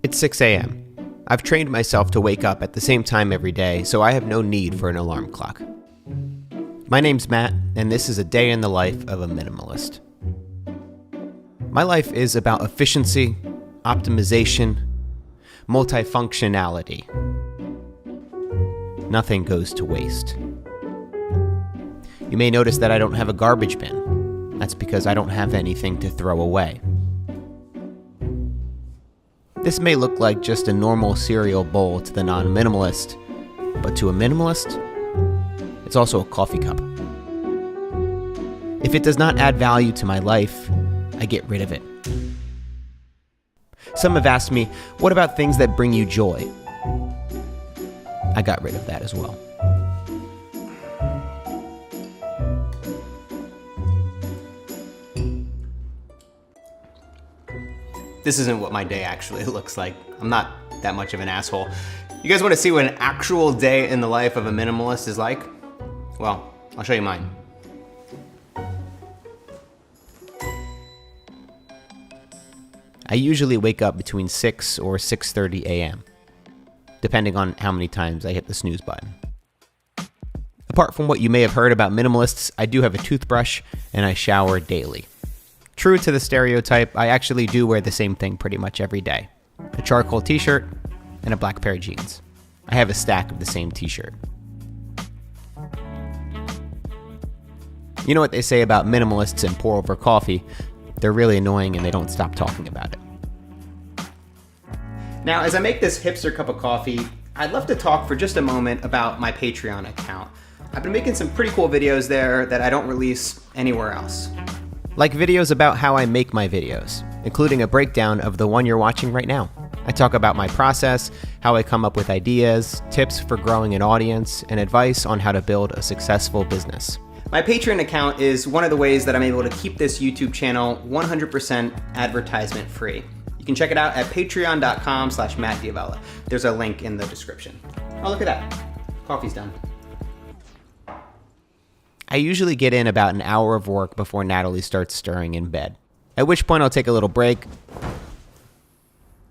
It's 6 a.m. I've trained myself to wake up at the same time every day, so I have no need for an alarm clock. My name's Matt, and this is a day in the life of a minimalist. My life is about efficiency, optimization, multifunctionality. Nothing goes to waste. You may notice that I don't have a garbage bin. That's because I don't have anything to throw away. This may look like just a normal cereal bowl to the non-minimalist, but to a minimalist, it's also a coffee cup. If it does not add value to my life, I get rid of it. Some have asked me, what about things that bring you joy? I got rid of that as well. This isn't what my day actually looks like. I'm not that much of an asshole. You guys want to see what an actual day in the life of a minimalist is like? Well, I'll show you mine. I usually wake up between 6 or 6:30 a.m., depending on how many times I hit the snooze button. Apart from what you may have heard about minimalists, I do have a toothbrush and I shower daily. True to the stereotype, I actually do wear the same thing pretty much every day. A charcoal t-shirt and a black pair of jeans. I have a stack of the same t-shirt. You know what they say about minimalists and pour over coffee? They're really annoying and they don't stop talking about it. Now, as I make this hipster cup of coffee, I'd love to talk for just a moment about my Patreon account. I've been making some pretty cool videos there that I don't release anywhere else. Like videos about how I make my videos, including a breakdown of the one you're watching right now. I talk about my process, how I come up with ideas, tips for growing an audience, and advice on how to build a successful business. My Patreon account is one of the ways that I'm able to keep this YouTube channel 100% advertisement free. You can check it out at patreon.com/MattDiavella. There's a link in the description. Oh, look at that. Coffee's done. I usually get in about an hour of work before Natalie starts stirring in bed, at which point I'll take a little break.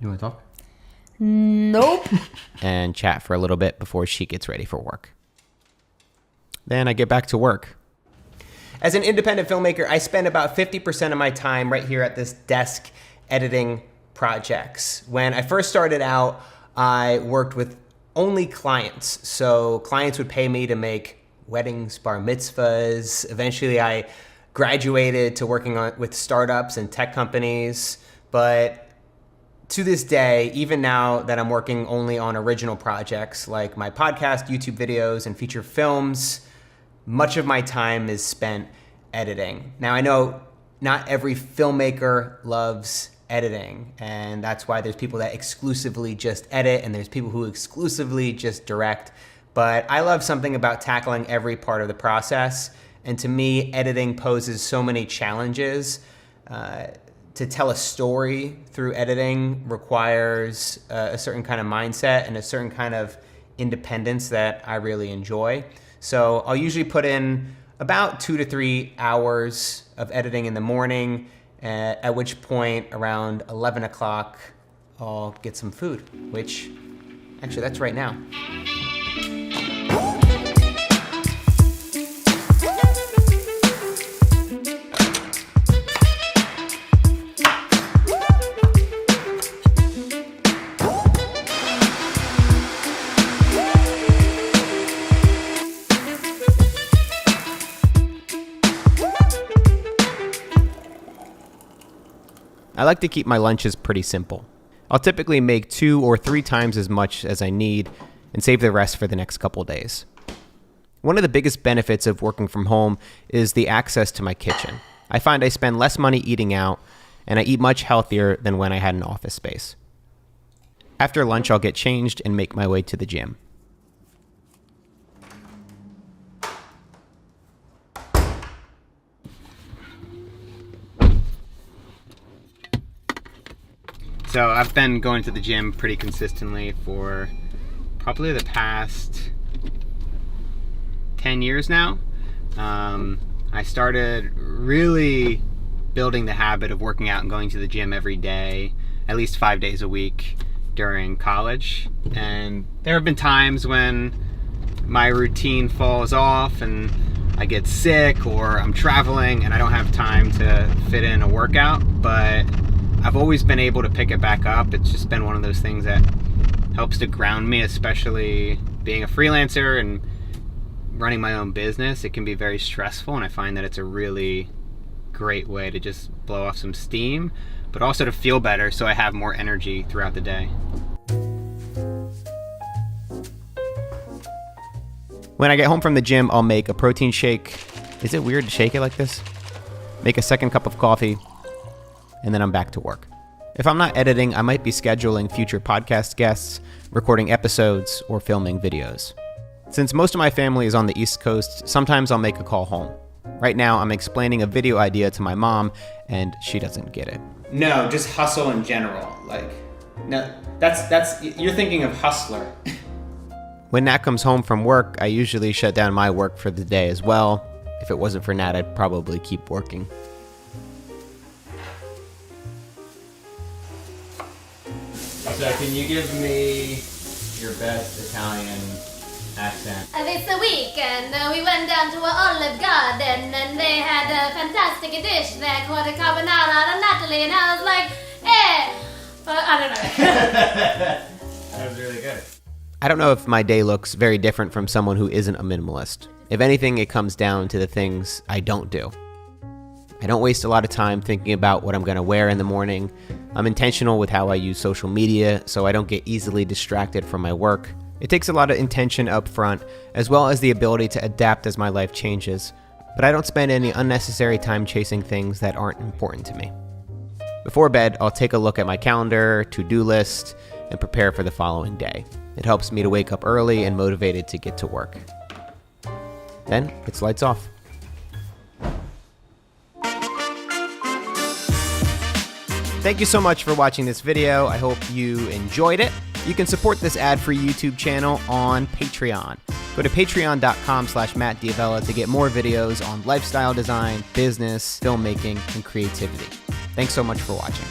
You want to talk? Nope. And chat for a little bit before she gets ready for work. Then I get back to work. As an independent filmmaker, I spend about 50% of my time right here at this desk editing projects. When I first started out, I worked with only clients. So clients would pay me to make weddings, bar mitzvahs. Eventually I graduated to working with startups and tech companies. But to this day, even now that I'm working only on original projects like my podcast, YouTube videos, and feature films, much of my time is spent editing. Now I know not every filmmaker loves editing, and that's why there's people that exclusively just edit and there's people who exclusively just direct. But I love something about tackling every part of the process. And to me, editing poses so many challenges. To tell a story through editing requires a certain kind of mindset and a certain kind of independence that I really enjoy. So I'll usually put in about 2 to 3 hours of editing in the morning, at which point around 11 o'clock, I'll get some food, which actually that's right now. I like to keep my lunches pretty simple. I'll typically make 2 or 3 times as much as I need and save the rest for the next couple days. One of the biggest benefits of working from home is the access to my kitchen. I find I spend less money eating out and I eat much healthier than when I had an office space. After lunch, I'll get changed and make my way to the gym. So I've been going to the gym pretty consistently for probably the past 10 years now. I started really building the habit of working out and going to the gym every day, at least 5 days a week during college. And there have been times when my routine falls off and I get sick or I'm traveling and I don't have time to fit in a workout, but I've always been able to pick it back up. It's just been one of those things that helps to ground me, especially being a freelancer and running my own business. It can be very stressful, and I find that it's a really great way to just blow off some steam, but also to feel better so I have more energy throughout the day. When I get home from the gym, I'll make a protein shake. Is it weird to shake it like this? Make a second cup of coffee, and then I'm back to work. If I'm not editing, I might be scheduling future podcast guests, recording episodes, or filming videos. Since most of my family is on the East Coast, sometimes I'll make a call home. Right now, I'm explaining a video idea to my mom, and she doesn't get it. No, just hustle in general. No, that's you're thinking of hustler. When Nat comes home from work, I usually shut down my work for the day as well. If it wasn't for Nat, I'd probably keep working. So can you give me your best Italian accent? This weekend we went down to an Olive Garden and they had a fantastic dish there called a carbonara alla Natalie, and I was like, I don't know. That was really good. I don't know if my day looks very different from someone who isn't a minimalist. If anything, it comes down to the things I don't do. I don't waste a lot of time thinking about what I'm going to wear in the morning. I'm intentional with how I use social media, so I don't get easily distracted from my work. It takes a lot of intention up front, as well as the ability to adapt as my life changes, but I don't spend any unnecessary time chasing things that aren't important to me. Before bed, I'll take a look at my calendar, to-do list, and prepare for the following day. It helps me to wake up early and motivated to get to work. Then, it's lights off. Thank you so much for watching this video. I hope you enjoyed it. You can support this ad-free YouTube channel on Patreon. Go to patreon.com/MattDiavella to get more videos on lifestyle design, business, filmmaking, and creativity. Thanks so much for watching.